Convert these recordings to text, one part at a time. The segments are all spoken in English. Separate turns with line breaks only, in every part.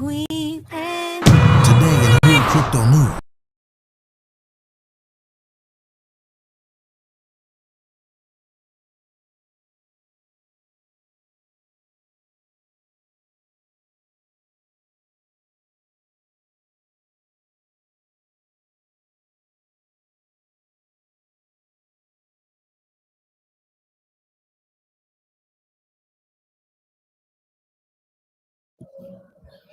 Kween. Today in Hood Crypto News.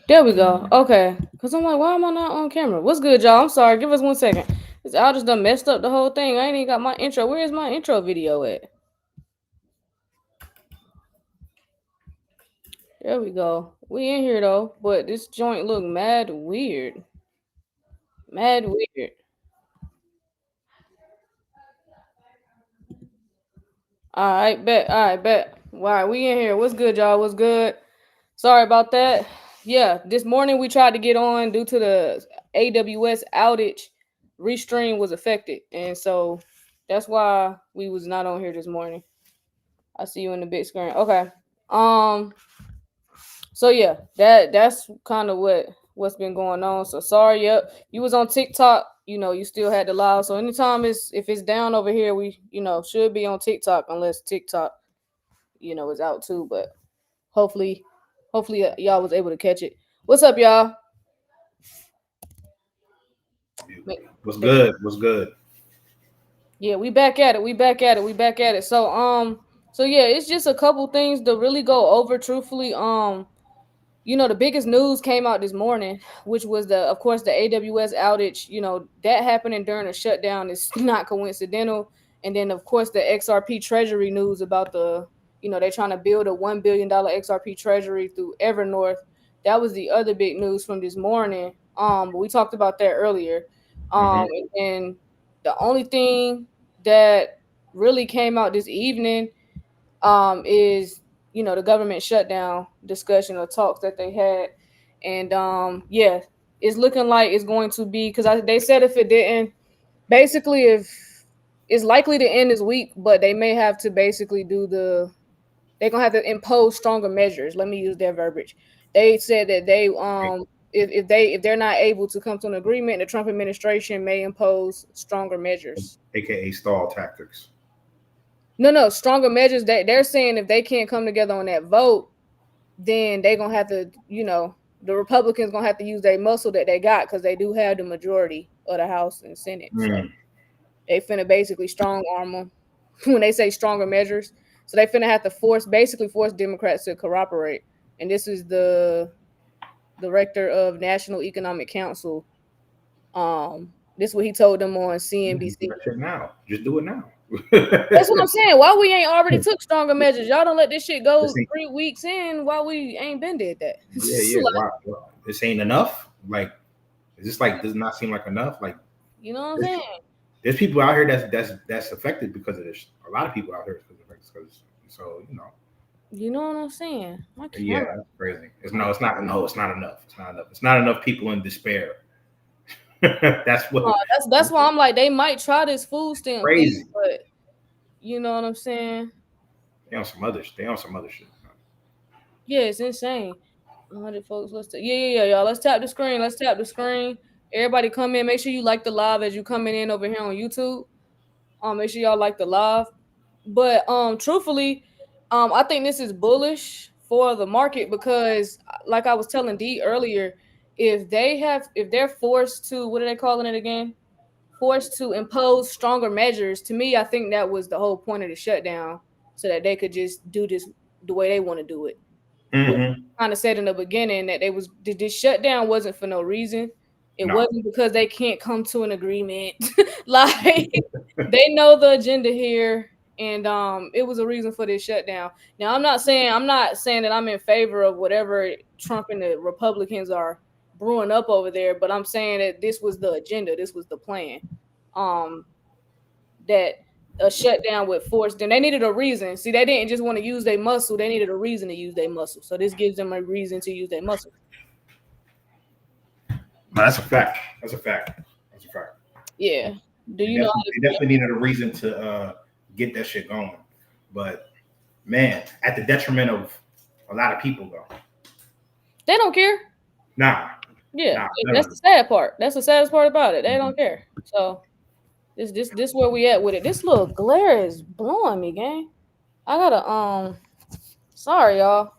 There we go. Okay. Because I'm like, why am I not on camera? What's good, y'all? I'm sorry. Give us 1 second. I just done messed up the whole thing. I ain't even got my intro. Where's my intro video at? There we go. We in here, though. But this joint look mad weird. Mad weird. All right, bet. All right, bet. All right, we in here. What's good, y'all? What's good? Sorry about that. Yeah, this morning we tried to get on due to the AWS outage. Restream was affected, and so that's why we was not on here this morning. I see you in the big screen. Okay. Um. So yeah, that's kind of what's been going on. So sorry. Yep. You was on TikTok. You still had the live. So anytime if it's down over here, we should be on TikTok unless TikTok is out too. But hopefully y'all was able to catch it. What's up, y'all?
What's good? What's good?
Yeah, we back at it. We back at it. We back at it. So yeah, it's just a couple things to really go over. Truthfully, the biggest news came out this morning, which was of course, the AWS outage. That happening during a shutdown is not coincidental. And then, of course, the XRP Treasury news about they're trying to build a $1 billion XRP Treasury through Evernorth. That was the other big news from this morning. But we talked about that earlier. And the only thing that really came out this evening is the government shutdown discussion or talks that they had. And yeah, it's looking like it's going to be, because they said if it didn't, basically, if it's likely to end this week, but they may have to basically they're gonna have to impose stronger measures. Let me use their verbiage. They said that they if they're not able to come to an agreement, the Trump administration may impose stronger measures,
AKA stall tactics.
No, stronger measures. That they're saying if they can't come together on that vote, then they're gonna have to, the Republicans gonna have to use their muscle that they got, because they do have the majority of the House and Senate. So they finna basically strong arm them when they say stronger measures. So they finna have to force Democrats to cooperate. And this is the director of National Economic Council. This is what he told them on CNBC.
Just do it now.
That's what I'm saying. Why we ain't already took stronger measures? Y'all don't let this shit go 3 weeks in. Why we ain't been did that?
Yeah. Why? This ain't enough. Like, is this does not seem like enough? Like,
you know what I'm saying?
There's people out here that's affected because of this. A lot of people out here because so
You know what I'm saying?
Yeah, that's crazy. It's not enough. It's not enough people in despair. That's
why I'm like, they might try this food stamp
crazy
thing, but you know what I'm saying?
They on some other shit.
Yeah, it's insane. 100 folks. Yeah, y'all. Let's tap the screen. Everybody come in. Make sure you like the live as you coming in over here on YouTube. Make sure y'all like the live. But truthfully, I think this is bullish for the market, because like I was telling D earlier, if they're forced to, what are they calling it again? Forced to impose stronger measures. To me, I think that was the whole point of the shutdown, so that they could just do this the way they want to do it. Kind of said in the beginning that this shutdown wasn't for no reason. It wasn't because they can't come to an agreement. Like, they know the agenda here, and it was a reason for this shutdown. Now, I'm not saying that I'm in favor of whatever Trump and the Republicans are brewing up over there, but I'm saying that this was the agenda, this was the plan. That a shutdown would force them. They needed a reason. See, they didn't just want to use their muscle. They needed a reason to use their muscle. So this gives them a reason to use their muscle.
That's a fact.
Yeah. Do you
they
know?
They definitely needed a reason to get that shit going. But man, at the detriment of a lot of people, though.
They don't care.
Nah.
Yeah,
Nah,
that's the sad part. That's the saddest part about it. They don't care. So this where we at with it. This little glare is blowing me, gang. I gotta sorry y'all.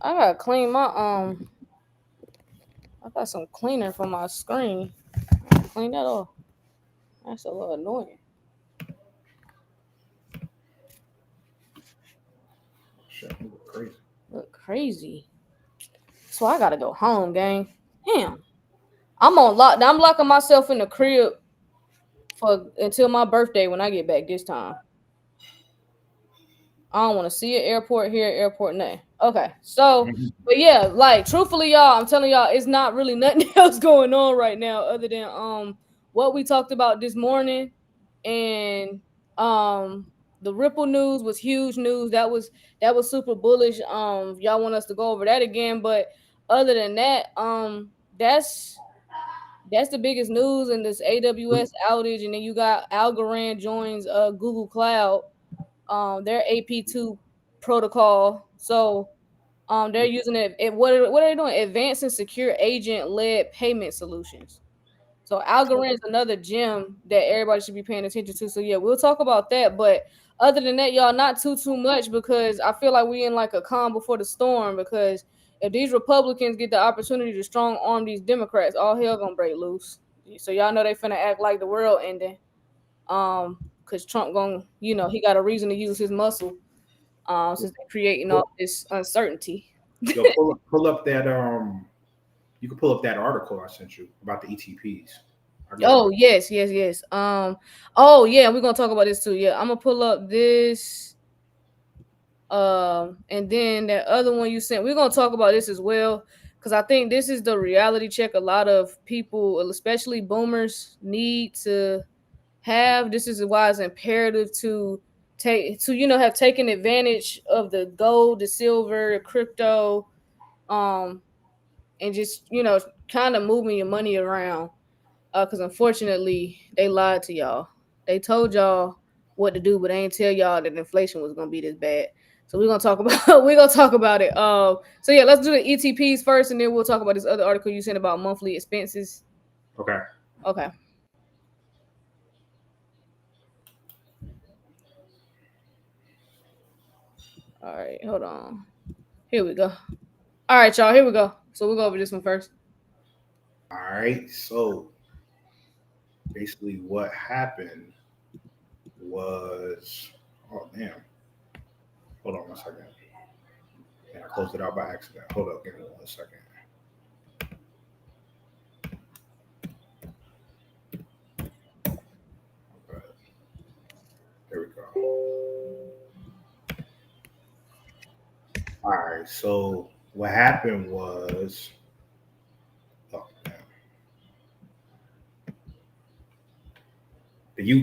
I gotta clean my I got some cleaner for my screen. Clean that off. That's a little annoying.
Shit, you look crazy.
Look crazy. So I gotta go home, gang. Damn. I'm on lock. I'm locking myself in the crib for until my birthday when I get back this time. I don't want to see an airport here, airport nothing. Okay, so but yeah, like truthfully, y'all, I'm telling y'all, it's not really nothing else going on right now other than what we talked about this morning, and the Ripple news was huge news. That was super bullish. Y'all want us to go over that again, but other than that, that's the biggest news in this AWS outage, and then you got Algorand joins Google Cloud, their AP2 protocol. So they're using it. What are they doing? Advanced and secure agent led payment solutions. So Algorand is another gem that everybody should be paying attention to. So yeah, we'll talk about that. But other than that, y'all, not too much, because I feel like we in like a calm before the storm. Because if these Republicans get the opportunity to strong arm these Democrats, all hell gonna break loose. So y'all know they finna act like the world ending. Because Trump gonna, he got a reason to use his muscle. Since they're creating all this uncertainty.
Yo, pull up that you can pull up that article I sent you about the ETPs.
Oh yes. Oh yeah, we're gonna talk about this too. Yeah, I'm gonna pull up this. And then that other one you sent, we're gonna talk about this as well, because I think this is the reality check a lot of people, especially boomers, need to have. This is why it's imperative to have taken advantage of the gold, the silver, the crypto, and just kind of moving your money around. Because unfortunately they lied to y'all. They told y'all what to do, but they ain't tell y'all that inflation was gonna be this bad. So we're gonna talk about it. So yeah, let's do the ETPs first, and then we'll talk about this other article you sent about monthly expenses.
Okay.
Okay. All right, hold on. Here we go. All right, y'all. Here we go. So we'll go over this one first.
All right. So basically, what happened was, oh damn. Hold on one second. And I closed it out by accident. Hold up, give me 1 second. Okay. There we go. All right. So what happened was, oh, damn. The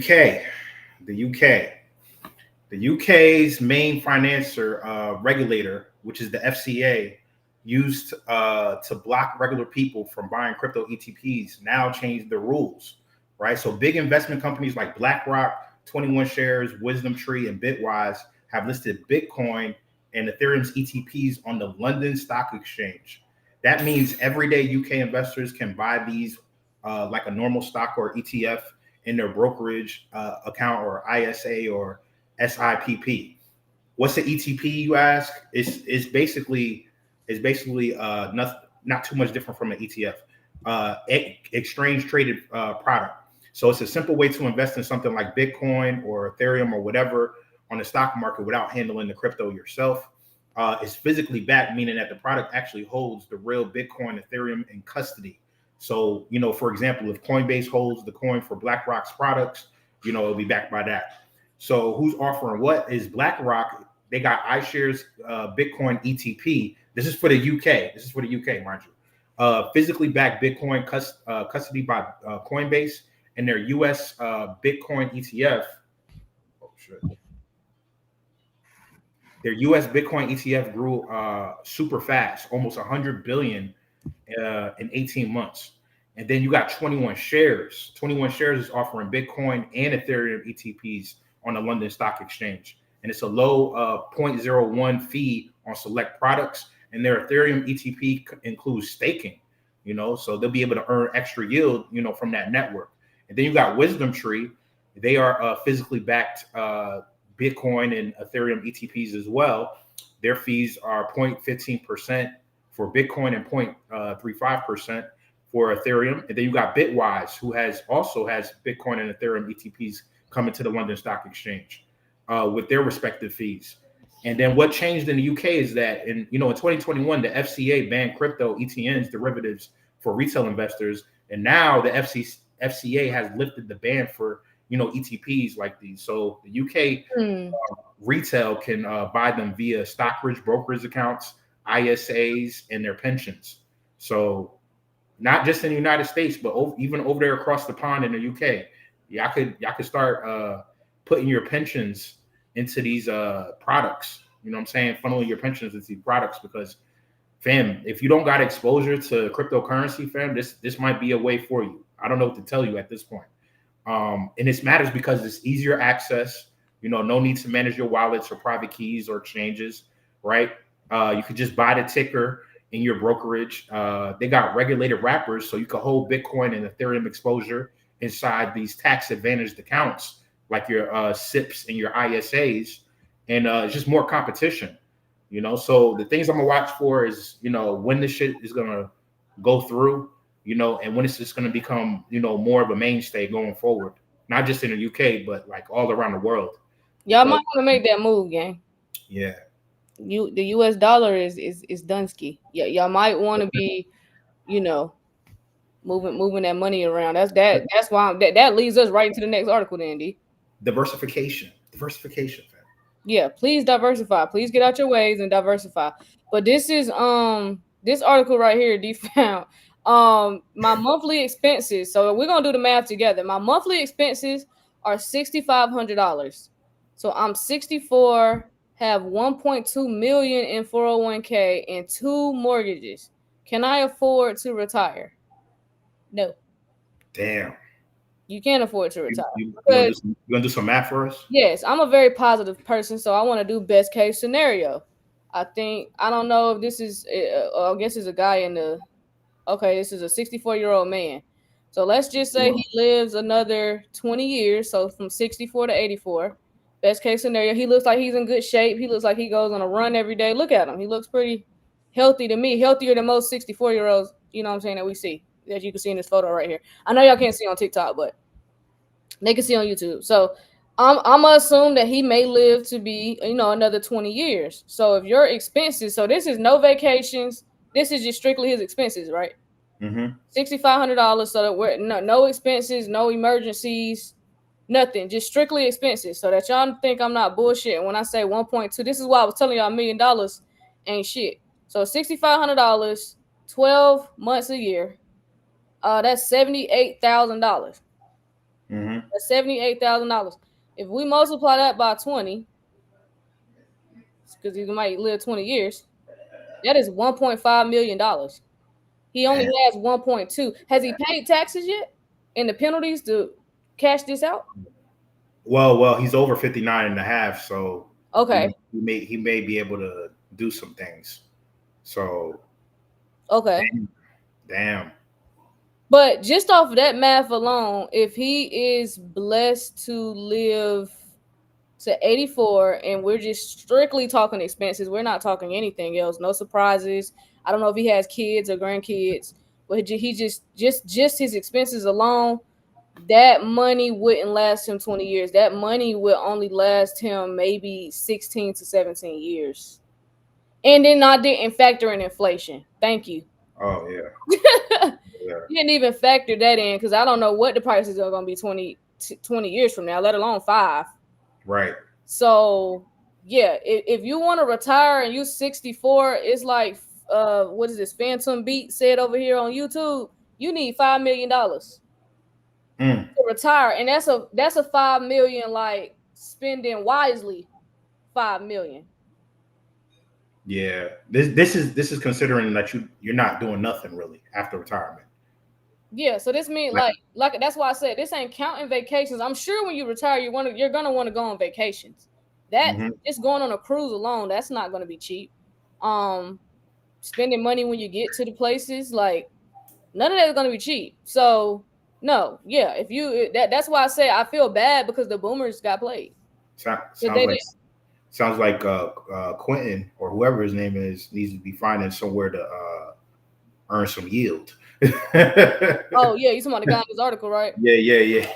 UK's main financier regulator, which is the FCA, used to block regular people from buying crypto ETPs, now changed the rules, right? So big investment companies like BlackRock, 21 Shares, Wisdom Tree, and Bitwise have listed Bitcoin and Ethereum's ETPs on the London Stock Exchange. That means everyday UK investors can buy these like a normal stock or ETF in their brokerage account or ISA or SIPP. What's the ETP, you ask? It's basically not too much different from an ETF, exchange traded product. So it's a simple way to invest in something like Bitcoin or Ethereum or whatever on the stock market without handling the crypto yourself. It's physically backed, meaning that the product actually holds the real Bitcoin, Ethereum in custody. So, for example, if Coinbase holds the coin for BlackRock's products, it'll be backed by that. So who's offering what is BlackRock? They got iShares Bitcoin ETP. This is for the UK. This is for the UK, mind you. Physically backed Bitcoin custody by Coinbase, and their US Bitcoin ETF. Oh shit. Their US Bitcoin ETF grew super fast, almost 100 billion in 18 months. And then you got 21 Shares. 21 Shares is offering Bitcoin and Ethereum ETPs on the London Stock Exchange. And it's a low 0.01 fee on select products. And their Ethereum ETP includes staking. so they'll be able to earn extra yield, from that network. And then you got Wisdom Tree. They are physically backed Bitcoin and Ethereum ETPs as well. Their fees are 0.15% for Bitcoin and 0.35% for Ethereum. And then you got Bitwise, who also has Bitcoin and Ethereum ETPs coming to the London Stock Exchange with their respective fees. And then what changed in the UK is that in 2021, the FCA banned crypto ETNs derivatives for retail investors. And now the FCA has lifted the ban for, ETPs like these. So the UK retail can buy them via Stockbridge brokerage accounts, ISAs, and their pensions. So not just in the United States, but even over there across the pond in the UK, y'all could start putting your pensions into these products. You know what I'm saying? Funneling your pensions into these products because, fam, if you don't got exposure to cryptocurrency, fam, this might be a way for you. I don't know what to tell you at this point. And this matters because it's easier access. No need to manage your wallets or private keys or exchanges, right? You could just buy the ticker in your brokerage. They got regulated wrappers, so you can hold Bitcoin and Ethereum exposure inside these tax advantaged accounts like your SIPs and your ISAs, and it's just more competition. So the things I'm gonna watch for is when this shit is gonna go through, and when it's just gonna become more of a mainstay going forward, not just in the UK but like all around the world.
Y'all might want to make that move, gang.
Yeah.
The US dollar is Dunsky. Yeah, y'all might want to be, moving that money around. That's why that leads us right into the next article, then, D.
Diversification, fam.
Yeah, please diversify. Please get out your ways and diversify. But this is this article right here, D found. My monthly expenses. So we're gonna do the math together. My monthly expenses are $6,500. So I'm 64, have 1.2 million in 401k and 2 mortgages. Can I afford to retire? No.
Damn.
You can't afford to retire.
You gonna do some math for us?
Yes, I'm a very positive person, so I want to do best case scenario. I don't know if this is, I guess it's a guy in the, okay, this is a 64-year-old man. So let's just say he lives another 20 years, so from 64 to 84. Best case scenario, he looks like he's in good shape. He looks like he goes on a run every day. Look at him. He looks pretty healthy to me, healthier than most 64-year-olds, you know what I'm saying, that we see, that you can see in this photo right here. I know y'all can't see on TikTok, but they can see on YouTube. So I'm gonna assume that he may live to be, another 20 years. So if your expenses, so this is no vacations, this is just strictly his expenses, right?
Mm-hmm.
$6,500. So that we're no expenses, no emergencies, nothing, just strictly expenses. So that y'all think I'm not bullshitting when I say 1.2. This is why I was telling y'all $1 million ain't shit. So $6,500, 12 months a year. That's $78,000.
Mm-hmm.
That's $78,000. If we multiply that by 20, because he might live 20 years, that is $1.5 million. He only has 1.2. Has he paid taxes yet? And the penalties to cash this out?
Well, he's over 59 and a half, so
okay.
He may be able to do some things. So
okay.
Damn.
But just off of that math alone, if he is blessed to live to 84 and we're just strictly talking expenses, we're not talking anything else, no surprises. I don't know if he has kids or grandkids, but he just his expenses alone, that money wouldn't last him 20 years. That money will only last him maybe 16 to 17 years. And then I didn't factor in inflation. Thank you.
Oh yeah.
You didn't even factor that in because I don't know what the prices are going to be 20 years from now, let alone 5.
Right.
So yeah, if you want to retire and you're 64, it's like what is this? Phantom Beat said over here on YouTube. You need $5 million to retire, and that's a 5 million like spending wisely. 5 million.
Yeah, this is considering that you're not doing nothing really after retirement.
Yeah, so this means like that's why I said this ain't counting vacations. I'm sure when you retire, you're gonna want to go on vacations. That just going on a cruise alone, that's not gonna be cheap. Spending money when you get to the places, like None of that is going to be cheap. So no, yeah. If you that's why I say I feel bad because the boomers got played.
Sounds like Quentin or whoever his name is needs to be finding somewhere to earn some yield.
Oh yeah, you talking about the guy in this article, right?
Yeah.
Yeah.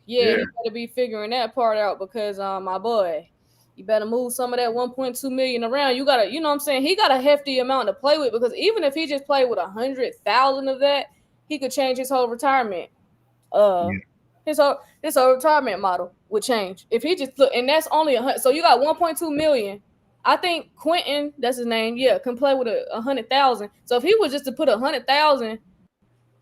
He better be figuring that part out because my boy, you better move some of that 1.2 million around. You gotta, you know what I'm saying? He got a hefty amount to play with because even if he just played with 100,000 of that, he could change his whole retirement.
Yeah.
His whole retirement model would change if he just look, and that's only 100. So you got 1.2 million. I think Quentin, that's his name, yeah, can play with 100,000. So if he was just to put 100,000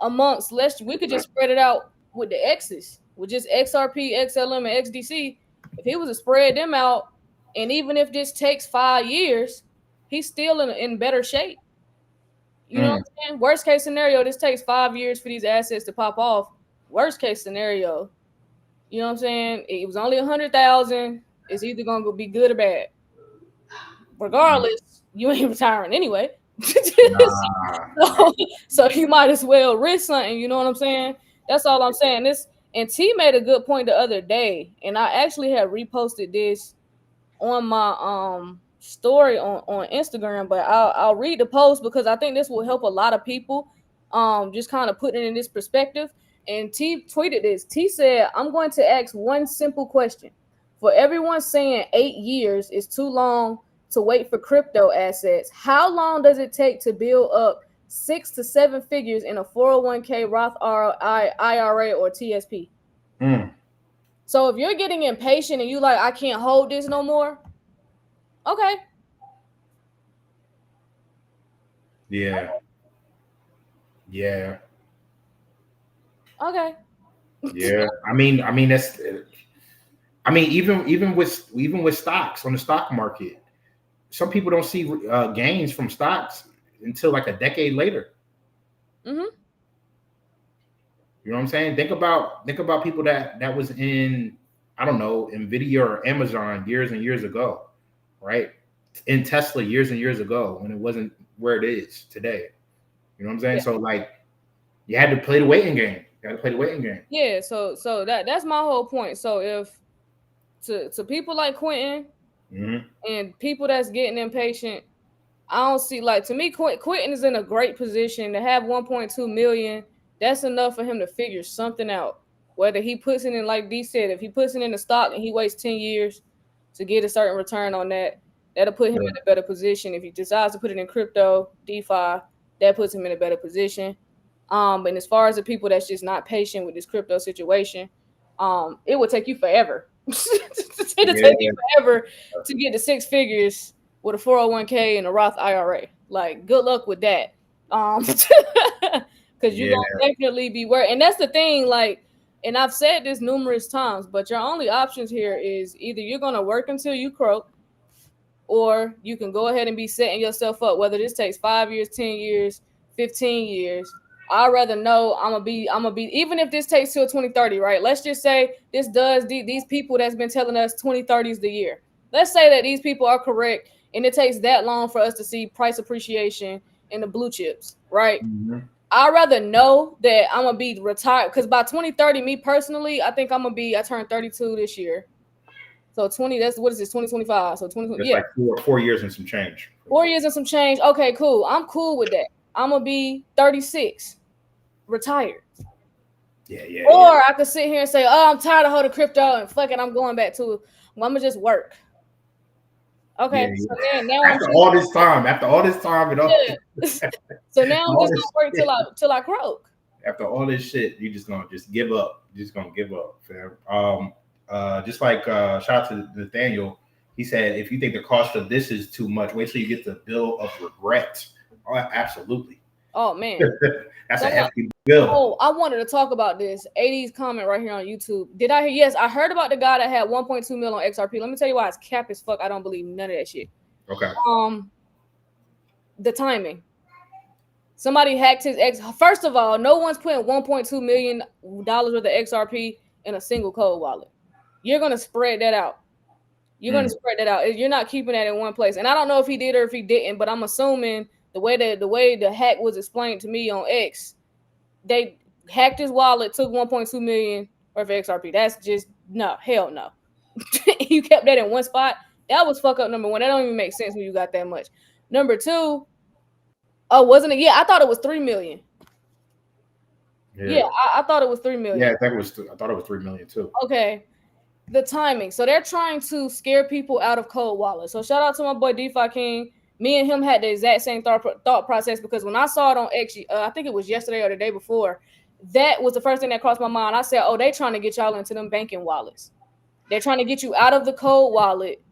amongst, we could just spread it out with the X's, with just XRP, XLM, and XDC. If he was to spread them out, and even if this takes 5 years, he's still in better shape. You know what I'm saying? Worst case scenario, this takes 5 years for these assets to pop off. Worst case scenario, you know what I'm saying? It was only 100,000. It's either gonna be good or bad. Regardless, you ain't retiring anyway. So you might as well risk something. You know what I'm saying? That's all I'm saying. And T made a good point the other day, and I actually had reposted this on my story on Instagram, but I'll read the post because I think this will help a lot of people just kind of putting it in this perspective. And T tweeted this. T said, "I'm going to ask one simple question. For everyone saying 8 years is too long to wait for crypto assets, how long does it take to build up 6 to 7 figures in a 401k, Roth IRA, or TSP?" So if you're getting impatient and you like, I can't hold this no more, okay.
Yeah.
Okay.
Yeah. I mean that's. I mean, even with stocks on the stock market, some people don't see gains from stocks until like a decade later.
Mm-hmm.
You know what I'm saying? Think about people that was in, I don't know, Nvidia or Amazon years and years ago, right? In Tesla years and years ago when it wasn't where it is today. You know what I'm saying?
Yeah.
So like, you had to play the waiting game. You had to play the waiting game.
Yeah. So that's my whole point. So if to people like Quentin and people that's getting impatient, I don't see, like, to me, Quentin is in a great position to have 1.2 million. That's enough for him to figure something out. Whether he puts it in, like D said, if he puts it in the stock and he waits 10 years to get a certain return on that, that'll put him in a better position. If he decides to put it in crypto, DeFi, that puts him in a better position. And as far as the people that's just not patient with this crypto situation, it would take you forever. It'll take you forever to get to 6 figures with a 401k and a Roth IRA. Like, good luck with that. Because you're gonna definitely be worried. And that's the thing, like, and I've said this numerous times, but your only options here is either you're gonna work until you croak, or you can go ahead and be setting yourself up, whether this takes 5 years, 10 years, 15 years. I'd rather know I'm gonna be, even if this takes till 2030, right? Let's just say this does, these people that's been telling us 2030 is the year. Let's say that these people are correct and it takes that long for us to see price appreciation in the blue chips, right? I'd rather know that I'm gonna be retired, because by 2030, me personally, I think I turned 32 this year. So 20, that's, what is this, 2025? So 2020, yeah.
Like 4 years and some change.
4 years and some change. Okay, cool. I'm cool with that. I'm gonna be 36, retired.
Yeah.
Or I could sit here and say, "Oh, I'm tired of holding crypto and fuck it, I'm going back to. Well, I'm gonna just work." Okay,
Yeah.
so then now
after all this time, and all,
so now I'm just gonna work till I croak.
After all this shit, you just gonna give up. You're just gonna give up, fam. Just like shout out to Nathaniel. He said, if you think the cost of this is too much, wait till you get the bill of regret. Oh, absolutely.
Oh man,
that's a hefty bill.
Oh, I wanted to talk about this 80s comment right here on YouTube. Did I hear? Yes, I heard about the guy that had 1.2 mil on XRP. Let me tell you why it's cap as fuck. I don't believe none of that shit.
Okay.
The timing. Somebody hacked his X. First of all, no one's putting $1.2 million worth of XRP in a single cold wallet. You're gonna spread that out. You're not keeping that in one place. And I don't know if he did or if he didn't, but I'm assuming the way the hack was explained to me on X, they hacked his wallet, took 1.2 million worth of XRP. That's just no, hell no. You kept that in one spot. That was fuck up number one. That don't even make sense when you got that much. Number two, oh, wasn't it? Yeah, I thought it was 3 million. Yeah, I thought it was 3 million.
Yeah, I thought it was 3 million too.
Okay. The timing. So they're trying to scare people out of cold wallets. So shout out to my boy DeFi King. Me and him had the exact same thought process because when I saw it on X, I think it was yesterday or the day before, that was the first thing that crossed my mind. I said, oh, they trying to get y'all into them banking wallets. They're trying to get you out of the cold wallet,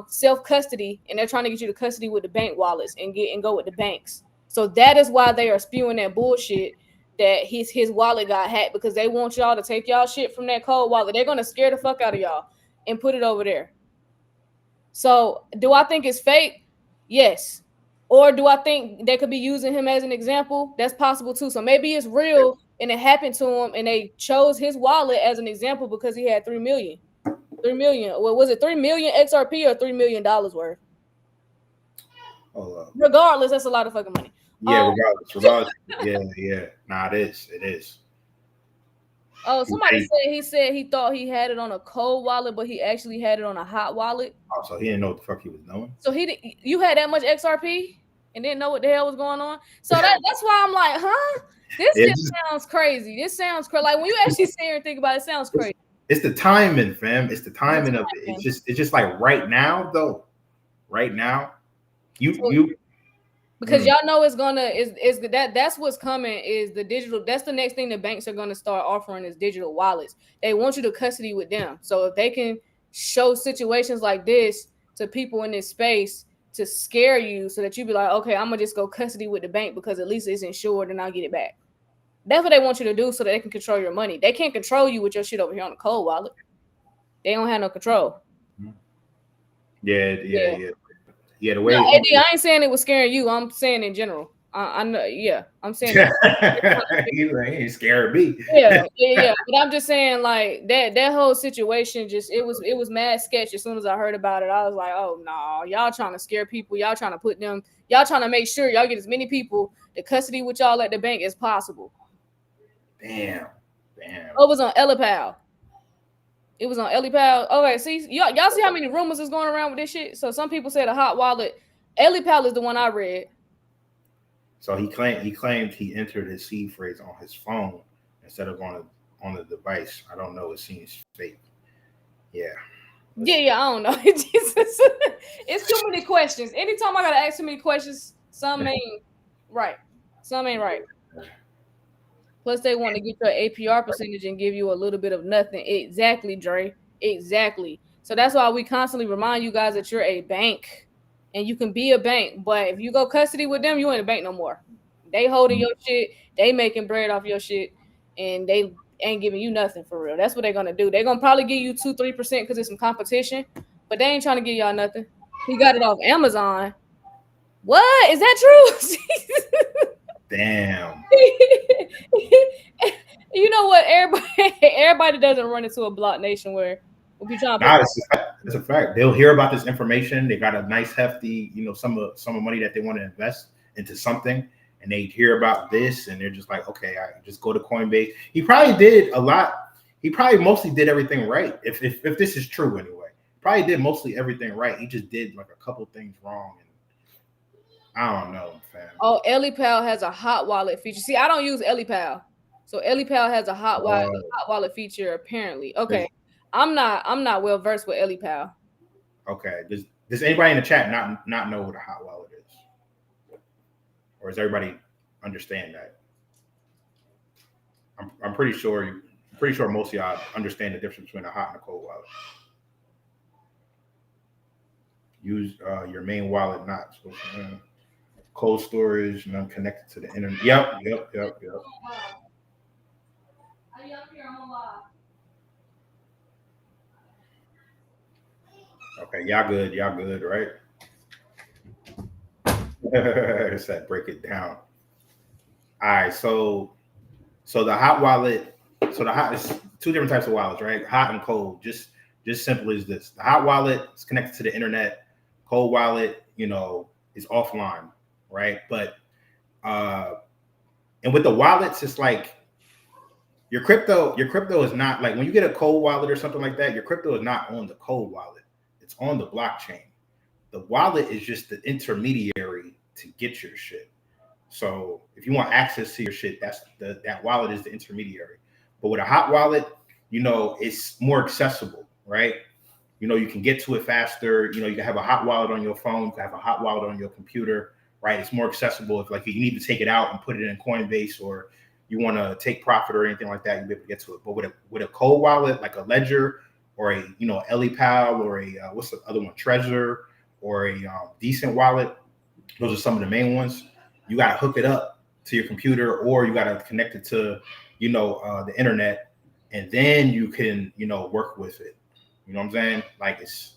self-custody, and they're trying to get you to custody with the bank wallets and go with the banks. So that is why they are spewing that bullshit that his wallet got hacked, because they want y'all to take y'all shit from that cold wallet. They're gonna scare the fuck out of y'all and put it over there. So do I think it's fake? Yes. Or do I think they could be using him as an example? That's possible too. So maybe it's real and it happened to him and they chose his wallet as an example because he had 3 million. 3 million. Well, was it 3 million XRP or $3 million worth? Regardless, that's a lot of fucking money.
Yeah, regardless. Yeah. Nah, it is.
Oh, somebody said he thought he had it on a cold wallet, but he actually had it on a hot wallet.
Oh, so he didn't know what the fuck he was doing.
So you had that much XRP and didn't know what the hell was going on. So that's why I'm like, huh? This sounds crazy. This sounds crazy. Like when you actually sit here and think about it, it sounds crazy.
It's the timing, fam. It's the timing of it. It's just like right now, though. Right now, because y'all know it's gonna that's what's coming is the digital. That's the next thing the banks are gonna start offering is digital wallets. They want you to custody with them. So if they can show situations like this to people in this space to scare you, so that you be like, okay, I'm gonna just go custody with the bank because at least it's insured and I'll get it back. That's what they want you to do so that they can control your money. They can't control you with your shit over here on the cold wallet. They don't have no control. Yeah. The way
no, Eddie, I ain't saying it was scaring you. I'm saying in general. I know. Yeah, I'm saying
he ain't scared me.
Yeah. But I'm just saying, like that whole situation, it was mad sketch. As soon as I heard about it, I was like, oh no, y'all trying to scare people. Y'all trying to make sure y'all get as many people to custody with y'all at the bank as possible.
Damn.
Oh, it was on Elipal. It was on Elipal. Okay, see, y'all see how many rumors is going around with this shit? So some people said a hot wallet. Elipal is the one I read.
So he claimed he entered his seed phrase on his phone instead of on the device. I don't know. It seems fake. Yeah.
Yeah. I don't know. It's too many questions. Anytime I gotta ask too many questions, some ain't right. Some ain't right. Plus, they want to get your APR percentage and give you a little bit of nothing. Exactly, Dre. Exactly. So that's why we constantly remind you guys that you're a bank and you can be a bank. But if you go custody with them, you ain't a bank no more. They holding your shit. They making bread off your shit. And they ain't giving you nothing for real. That's what they're going to do. They're going to probably give you 2-3% because it's some competition. But they ain't trying to give y'all nothing. He got it off Amazon. What? Is that true?
Damn.
You know what? Everybody doesn't run into a BlockNation where we'll be trying to.
It's a fact. They'll hear about this information. They got a nice hefty, some of money that they want to invest into something, and they hear about this, and they're just like, okay, I just go to Coinbase. He probably did a lot. He probably mostly did everything right. If this is true anyway, probably did mostly everything right. He just did like a couple things wrong. I don't know, fam.
Oh, Elipal has a hot wallet feature. See, I don't use Elipal. So Elipal has a hot wallet feature apparently. Okay. I'm not well versed with Elipal.
Okay. Does anybody in the chat not know what a hot wallet is? Or does everybody understand that? I'm pretty sure most of y'all understand the difference between a hot and a cold wallet. Use your main wallet, not cold storage, and unconnected to the internet. Yep. Okay, y'all good, right? It's that break it down. All right, so the hot wallet, is two different types of wallets, right? Hot and cold. Just simple as this. The hot wallet is connected to the internet. Cold wallet, is offline, right? But And with the wallets, it's like your crypto is not like when you get a cold wallet or something like that, your crypto is not on the cold wallet. It's on the blockchain. The wallet is just the intermediary to get your shit. So if you want access to your shit, that wallet is the intermediary. But with a hot wallet, it's more accessible, right? You can get to it faster. You can have a hot wallet on your phone. You can have a hot wallet on your computer, right? It's more accessible. If like you need to take it out and put it in Coinbase, or you want to take profit or anything like that, you'll be able to get to it. But with a cold wallet, like a Ledger or a EliPal or a what's the other one, Trezor, or a decent wallet, those are some of the main ones. You got to hook it up to your computer, or you got to connect it to the internet, and then you can work with it. You know what I'm saying? Like it's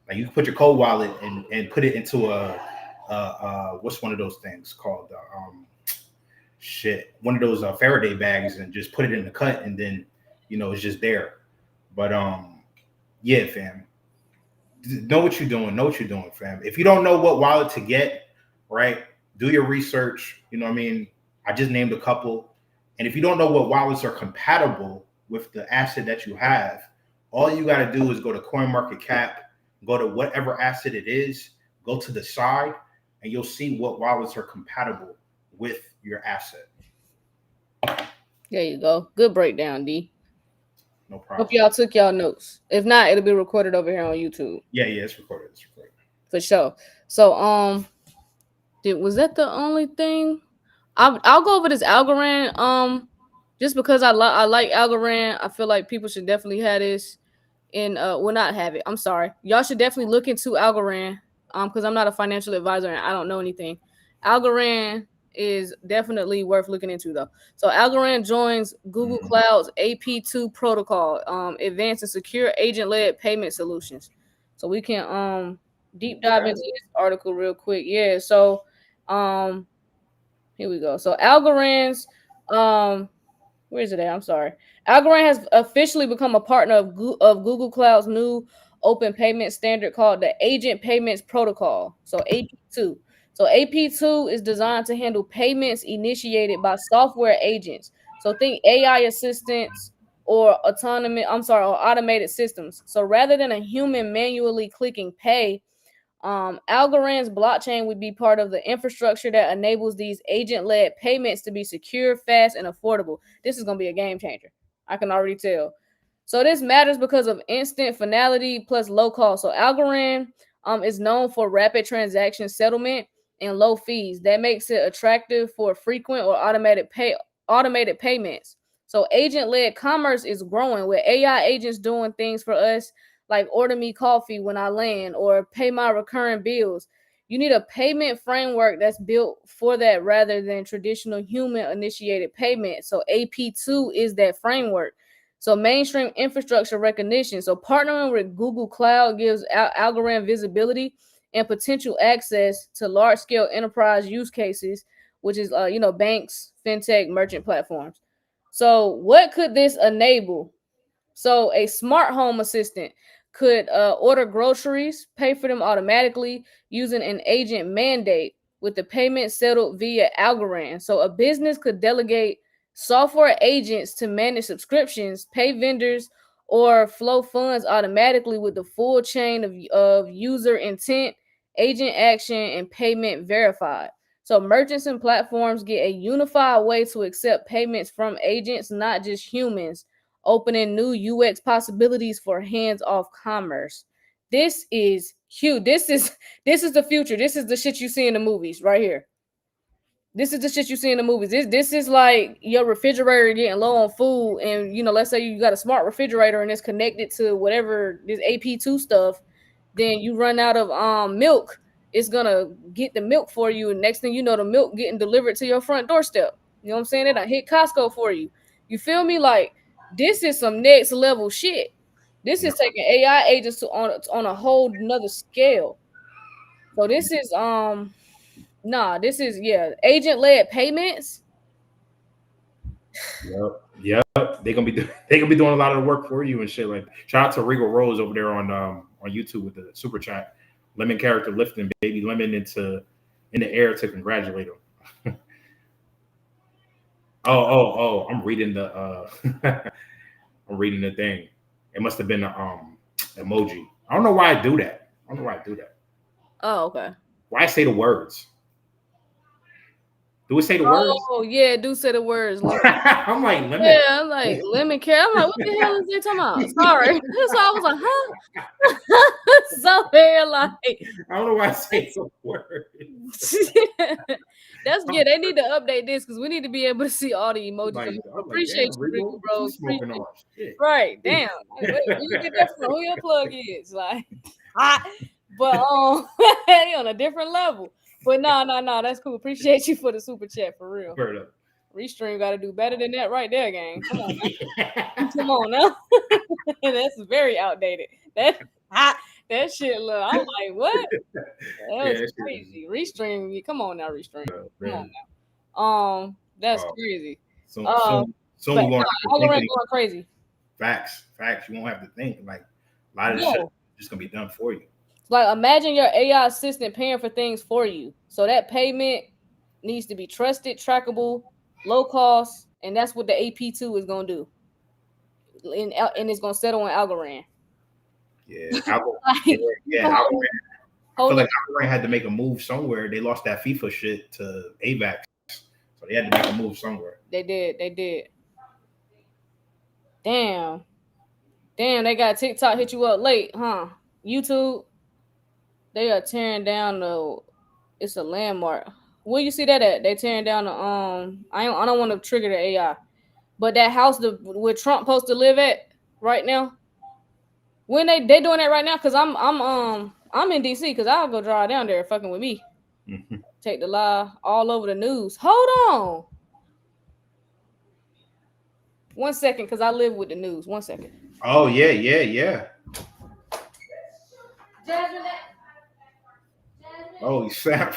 like you can put your cold wallet and put it into a what's one of those things called one of those Faraday bags, and just put it in the cut, and then it's just there. But yeah, fam, know what you're doing, fam. If you don't know what wallet to get, right, do your research. You know what I mean? I just named a couple. And if you don't know what wallets are compatible with the asset that you have, all you got to do is go to CoinMarketCap, go to whatever asset it is, go to the side, and you'll see what wallets are compatible with your asset.
There you go. Good breakdown, D.
No problem.
Hope y'all took y'all notes. If not, it'll be recorded over here on YouTube.
Yeah, it's recorded.
For sure. So was that the only thing? I'll go over this Algorand. Just because I like Algorand, I feel like people should definitely have this. Not have it. I'm sorry. Y'all should definitely look into Algorand. Because I'm not a financial advisor and I don't know anything. Algorand is definitely worth looking into though. So Algorand joins Google Cloud's AP2 protocol, advanced and secure agent-led payment solutions. So we can deep dive into this article real quick. Yeah. So here we go. So Algorand's where is it at? I'm sorry. Algorand has officially become a partner of Google Cloud's new open payment standard called the Agent Payments Protocol. So AP2. So AP2 is designed to handle payments initiated by software agents. So think AI assistants or automated systems. So rather than a human manually clicking pay, Algorand's blockchain would be part of the infrastructure that enables these agent-led payments to be secure, fast, and affordable. This is going to be a game changer. I can already tell. So this matters because of instant finality plus low cost. So Algorand is known for rapid transaction settlement and low fees. That makes it attractive for frequent or automated payments. So agent-led commerce is growing with AI agents doing things for us like order me coffee when I land or pay my recurring bills. You need a payment framework that's built for that rather than traditional human-initiated payment. So AP2 is that framework. So mainstream infrastructure recognition. So partnering with Google Cloud gives Algorand visibility and potential access to large-scale enterprise use cases, which is banks, fintech, merchant platforms. So what could this enable? So a smart home assistant could order groceries, pay for them automatically using an agent mandate with the payment settled via Algorand. So a business could delegate software agents to manage subscriptions, pay vendors, or flow funds automatically with the full chain of user intent, agent action, and payment verified. So merchants and platforms get a unified way to accept payments from agents, not just humans, opening new UX possibilities for hands-off commerce. This is huge. This is the future. This is the shit you see in the movies right here. This is the shit you see in the movies. This is like your refrigerator getting low on food, and let's say you got a smart refrigerator and it's connected to whatever this AP2 stuff. Then you run out of milk. It's gonna get the milk for you, and next thing you know, the milk getting delivered to your front doorstep. You know what I'm saying? It done hit Costco for you. You feel me? Like this is some next level shit. This is taking AI agents to on a whole nother scale. So this is agent led payments.
Yep. They're gonna be doing a lot of the work for you and shit. Like shout out to Regal Rose over there on YouTube with the super chat. Lemon character lifting baby lemon in the air to congratulate him. Oh! I'm reading the I'm reading the thing. It must have been the emoji. I don't know why I do that.
Oh, okay.
Why I say the words? Do it say the words?
Oh, yeah, do say the words.
I'm like lemon.
Yeah, I'm like lemon care. I'm like, what the hell is they talking about? Sorry. So I was like, huh? So they're like,
I don't know why I say the words.
they need to update this because we need to be able to see all the emojis.
Like,
Appreciate
damn,
you, Rico, bro.
smoking on shit.
Right, damn. Like, where you get that from? Who your plug is? Like, but he on a different level. But no, that's cool. Appreciate you for the super chat for real. Restream got to do better than that right there, gang. Come on, now. Come on now. That's very outdated. That shit look. I'm like, what? That was crazy. Restream. Come on now, Restream. Come on now. That's crazy.
Soon we're going
going crazy.
Facts. You won't have to think. Like a lot of this shit is just gonna be done for you.
Like imagine your AI assistant paying for things for you. So that payment needs to be trusted, trackable, low cost, and that's what the AP2 is gonna do. And it's gonna settle on Algorand.
Yeah, Algorand. I feel like Algorand had to make a move somewhere. They lost that FIFA shit to AVAX, so they had to make a move somewhere.
They did. Damn, they got TikTok hit you up late, huh? YouTube, they are tearing down it's a landmark. Where you see that at? They tearing down the I don't want to trigger the AI, but that house where Trump supposed to live at right now. When they doing that right now? Cause I'm in DC because I'll go drive down there fucking with me. Take the lie all over the news. Hold on. 1 second, because I live with the news. 1 second.
Oh, yeah.
Jasmine.
Oh, snap.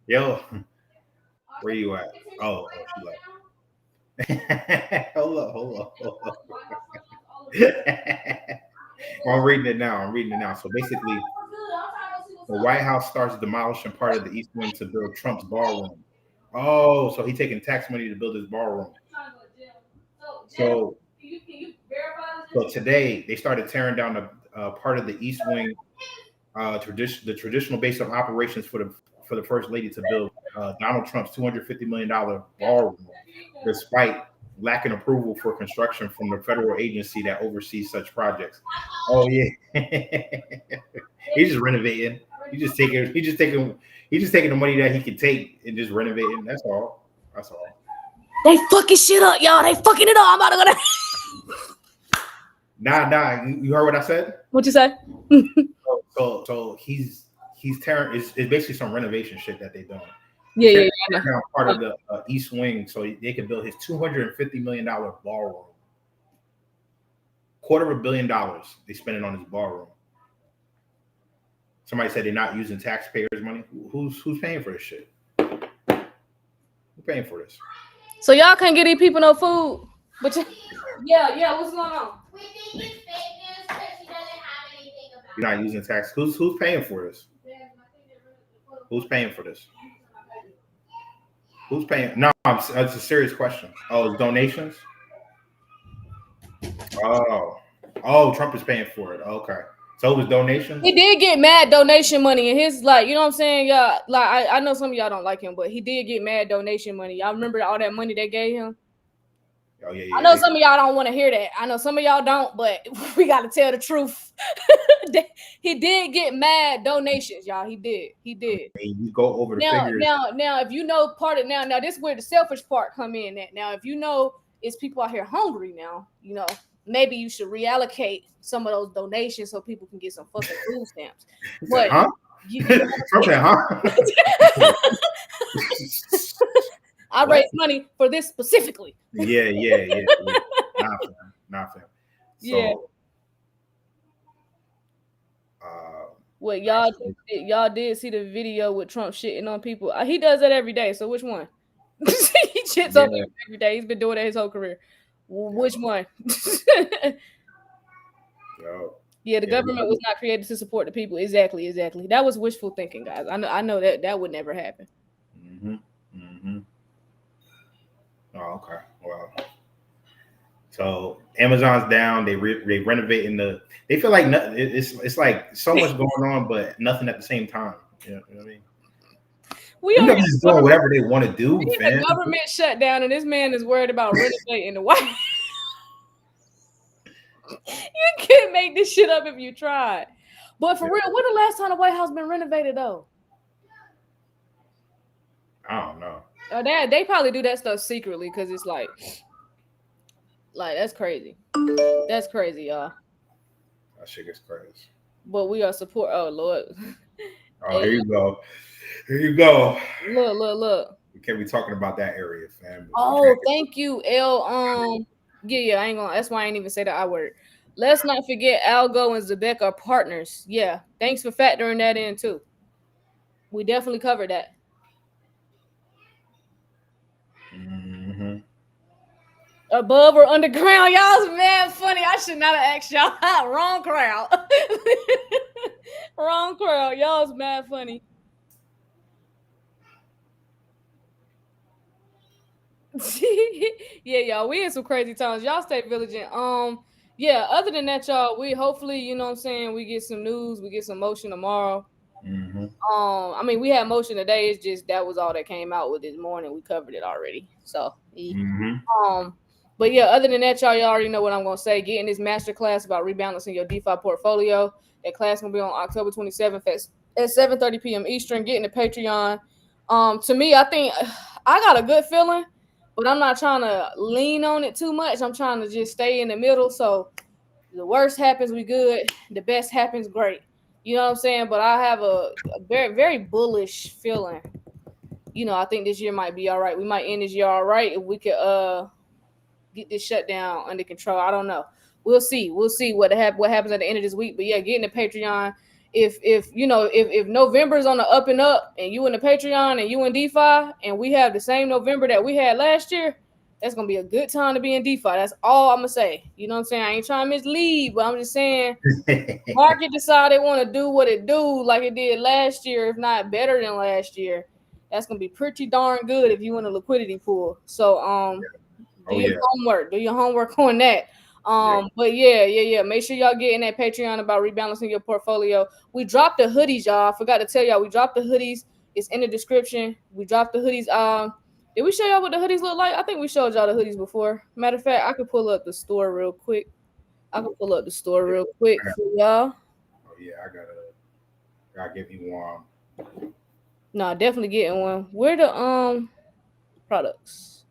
Yo. Where you at? Oh, she left. Hold up. I'm reading it now. So basically, the White House starts demolishing part of the East Wing to build Trump's ballroom. Oh, so he's taking tax money to build his ballroom. So today they started tearing down the part of the East Wing, the traditional base of operations for the First Lady to build Donald Trump's $250 million ballroom, despite lacking approval for construction from the federal agency that oversees such projects. Oh yeah, he's just renovating. He's just taking the money that he can take and just renovating. That's all.
They fucking shit up, y'all. They fucking it up. I'm about to go
Nah. You heard what I said?
What you say?
So he's tearing. It's basically some renovation shit that they done.
Yeah.
Part of the East Wing, so they can build his $250 million ballroom. $250 million they spending on his ballroom. Somebody said they're not using taxpayers' money. Who's paying for this shit? Who's paying for this?
So y'all can't get these people no food, but yeah. What's going on?
We think it's fake news because she doesn't have anything about it.
You're not using tax. Who's paying for this? Who's paying for this? Who's paying? No, it's a serious question. Oh, it's donations? Oh, Trump is paying for it. Okay. So it was donations?
He did get mad donation money, and his you know what I'm saying? Yeah, I know some of y'all don't like him, but he did get mad donation money. Y'all remember all that money they gave him?
Oh yeah.
I know some of y'all don't want to hear that. I know some of y'all don't, but we got to tell the truth. He did get mad donations, y'all. He did.
You go over the figures.
Now, if you know part of now this is where the selfish part come in. Now, if you know it's people out here hungry now, you know, maybe you should reallocate some of those donations so people can get some fucking food stamps. But I raised money for this specifically.
Yeah. Not fam.
Yeah. What y'all did see the video with Trump shitting on people? He does that every day. So which one? He shits on people every day. He's been doing that his whole career. Which one? Yeah, the government was not created to support the people. Exactly. That was wishful thinking, guys. I know that would never happen.
Oh, okay. Well, so Amazon's down. They renovating the. They feel like it's like so much going on, but nothing at the same time. You know what I mean?
We
Them
are
niggas is doing whatever they want to do,
in
fam.
the government shutdown, and this man is worried about renovating the White. You can't make this shit up if you tried. But for real, when the last time the White House been renovated though?
I don't know.
They probably do that stuff secretly because it's like that's crazy. That's crazy, y'all.
That shit gets crazy.
But we are support. Oh Lord.
Oh, here you go. Here you go.
Look.
We can't be talking about that area, fam.
Oh, thank you, L. Yeah, I ain't gonna. That's why I ain't even say the I word. Let's not forget Algo and Zebec are partners. Yeah, thanks for factoring that in too. We definitely covered that.
Mm-hmm.
Above or underground, y'all's mad funny. I should not have asked y'all. Wrong crowd. Wrong crowd. Y'all's mad funny. Yeah, y'all, we in some crazy times. Y'all stay vigilant. Yeah, other than that, y'all, we hopefully, you know what I'm saying, we get some news, we get some motion tomorrow.
Mm-hmm.
I mean, we had motion today. It's just that was all that came out with this morning. We covered it already. So, but yeah, other than that, y'all already know what I'm gonna say. Getting this master class about rebalancing your DeFi portfolio. That class gonna be on October 27th at 7:30 p.m. Eastern. Getting the Patreon. To me, I think I got a good feeling, but I'm not trying to lean on it too much. I'm trying to just stay in the middle. So the worst happens, we good. The best happens, great. You know what I'm saying? But I have a very, very bullish feeling. You know, I think this year might be all right. We might end this year all right if we could get this shutdown under control. I don't know. We'll see. We'll see what happens at the end of this week. But yeah, getting the Patreon. If you know if November is on the up and up and you in the Patreon and you in DeFi and we have the same November that we had last year, that's gonna be a good time to be in DeFi. That's all I'm gonna say. You know what I'm saying? I ain't trying to mislead, but I'm just saying market decide they want to do what it do like it did last year, if not better than last year. That's gonna be pretty darn good if you in a liquidity pool. So do your homework. Do your homework on that. But yeah. Make sure y'all get in that Patreon about rebalancing your portfolio. We dropped the hoodies, y'all. I forgot to tell y'all. We dropped the hoodies. It's in the description. We dropped the hoodies. Did we show y'all what the hoodies look like? I think we showed y'all the hoodies before. Matter of fact, I could pull up the store real quick. For y'all.
Oh yeah, gotta give you one.
No, definitely getting one. Where the products?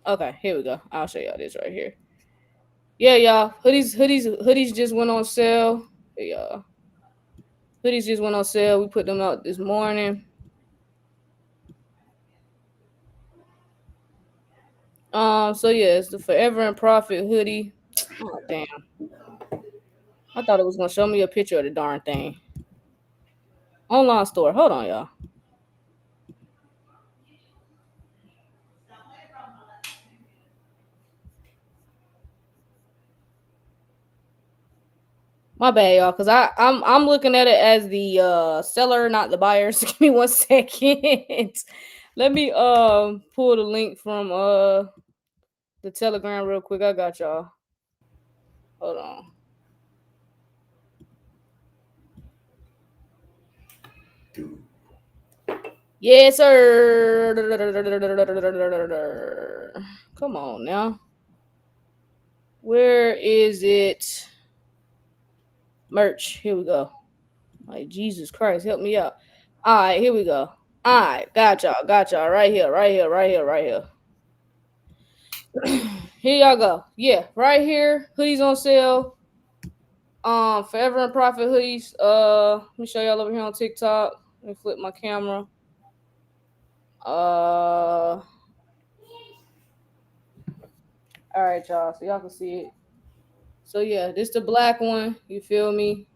Okay, here we go. I'll show y'all this right here. Yeah, y'all. Hoodies just went on sale. Hey, y'all. Hoodies just went on sale. We put them out this morning. So yeah, it's the Forever and Profit hoodie. Oh damn. I thought it was gonna show me a picture of the darn thing. Online store. Hold on, y'all. My bad, y'all, because I'm looking at it as the seller, not the buyer. So give me 1 second. Let me pull the link from the Telegram real quick. I got y'all. Hold on.
Dude.
Yes, sir. Come on now. Where is it? Merch. Here we go. Like, Jesus Christ, help me out. All right, here we go. All right, got y'all. Right here. Here y'all go. Yeah, right here. Hoodies on sale. Forever and Profit hoodies. Let me show y'all over here on TikTok. Let me flip my camera. All right, y'all. So y'all can see it. So yeah, this the black one. You feel me?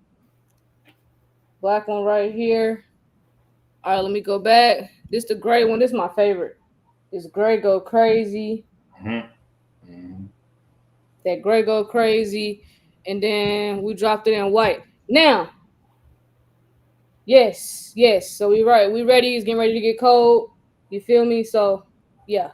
Black one right here. All right, let me go back. This the gray one. This is my favorite. This gray go crazy. That gray go crazy. And then we dropped it in white. Now, Yes, yes. So we right. We ready. It's getting ready to get cold. You feel me? So yeah. So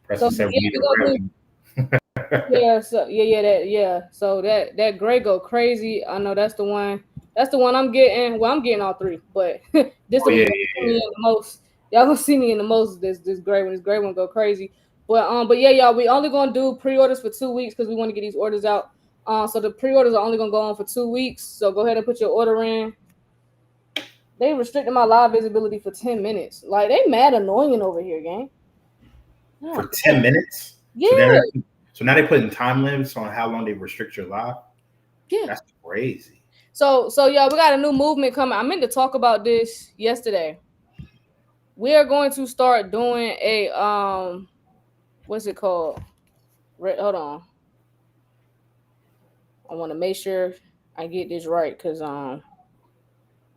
Preston said we
yeah,
need
we
a
gonna do.
rally.
Yeah. So yeah. So that gray go crazy. I know that's the one. That's the one I'm getting. Well, I'm getting all three, but this
Oh
the
yeah,
one
yeah,
me
yeah.
in the most. Y'all gonna see me in the most. This gray one. This gray one go crazy. But yeah, y'all. We only gonna do pre-orders for 2 weeks because we want to get these orders out. So the pre-orders are only gonna go on for 2 weeks. So go ahead and put your order in. They restricted my live visibility for 10 minutes. Like they mad annoying over here, gang.
For
God,
10 minutes. So
yeah,
then, so now they putting time limits on how long they restrict your live.
yeah.
That's crazy.
So yeah, we got a new movement coming. I meant to talk about this yesterday. We are going to start doing a what's it called? Hold on. I want to make sure I get this right because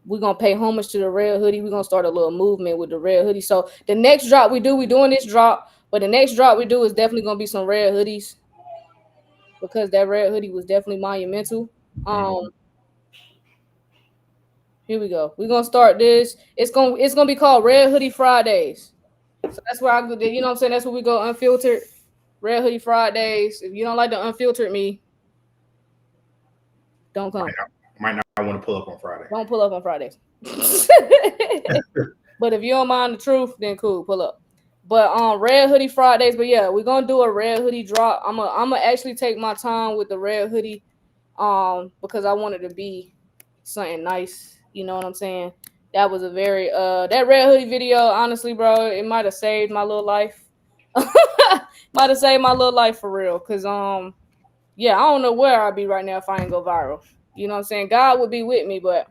we're gonna pay homage to the red hoodie. We're gonna start a little movement with the red hoodie. So the next drop we doing this drop, but the next drop we do is definitely gonna be some red hoodies because that red hoodie was definitely monumental.
Mhm.
Here we go. We're gonna start this. It's gonna be called Red Hoodie Fridays. So that's where I go. You know what I'm saying? That's where we go unfiltered. Red Hoodie Fridays. If you don't like the unfiltered me, don't come.
Might not want to pull up on Friday.
Don't pull up on Fridays. But if you don't mind the truth, then cool, pull up. But Red Hoodie Fridays. But yeah, we're gonna do a red hoodie drop. I'm gonna actually take my time with the red hoodie, because I wanted to be something nice. You know what I'm saying? That was a very that red hoodie video, honestly, bro, it might have saved my little life. Might have saved my little life for real. Cause yeah, I don't know where I'd be right now if I ain't go viral. You know what I'm saying? God would be with me, but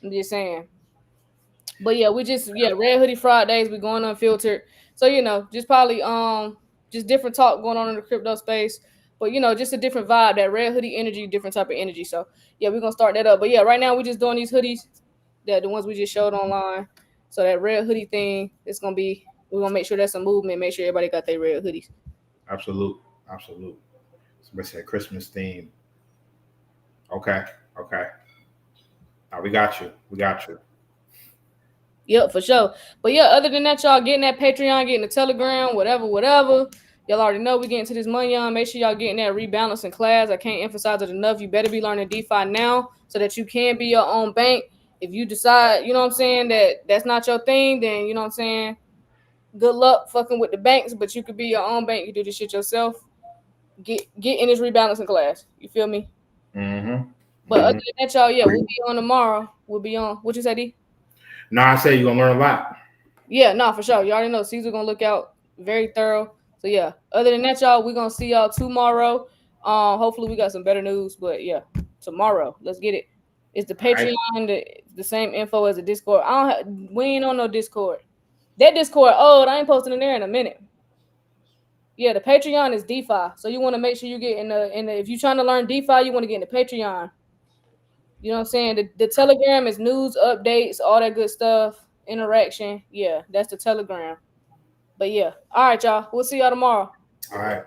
I'm just saying. But yeah, Red Hoodie Fridays, we going unfiltered. So, just probably just different talk going on in the crypto space. But just a different vibe, that red hoodie energy, different type of energy. So yeah, we're gonna start that up. But yeah, right now we're just doing these hoodies, that the ones we just showed online. So that red hoodie thing, we're gonna make sure that's a movement, make sure everybody got their red hoodies.
Absolute. Absolute. Somebody said Christmas theme. Okay. Okay. Now we got you. We got you.
Yep, for sure. But yeah, other than that, y'all getting that Patreon, getting the Telegram, whatever. Y'all already know we getting to this money on. Make sure y'all getting that rebalancing class. I can't emphasize it enough. You better be learning DeFi now so that you can be your own bank. If you decide, you know what I'm saying, that that's not your thing, then you know what I'm saying, good luck fucking with the banks, but you could be your own bank. You do this shit yourself. Get in this rebalancing class. You feel me?
Mm-hmm.
But other
Mm-hmm.
than that, y'all, yeah, we'll be on tomorrow. We'll be on. What you say, D?
No, I said you're gonna learn a lot.
Yeah, no, for sure. You already know Caesar gonna look out very thorough. So yeah. Other than that, y'all, we're gonna see y'all tomorrow. Hopefully we got some better news. But yeah, tomorrow. Let's get it. It's the
All right.
Patreon, the same info as the Discord. We ain't on no Discord. That Discord old. I ain't posting in there in a minute. Yeah, the Patreon is DeFi. So you want to make sure you get in the if you're trying to learn DeFi, you want to get in the Patreon. You know what I'm saying? The Telegram is news, updates, all that good stuff, interaction. Yeah, that's the Telegram. But yeah. All right, y'all. We'll see y'all tomorrow.
All right.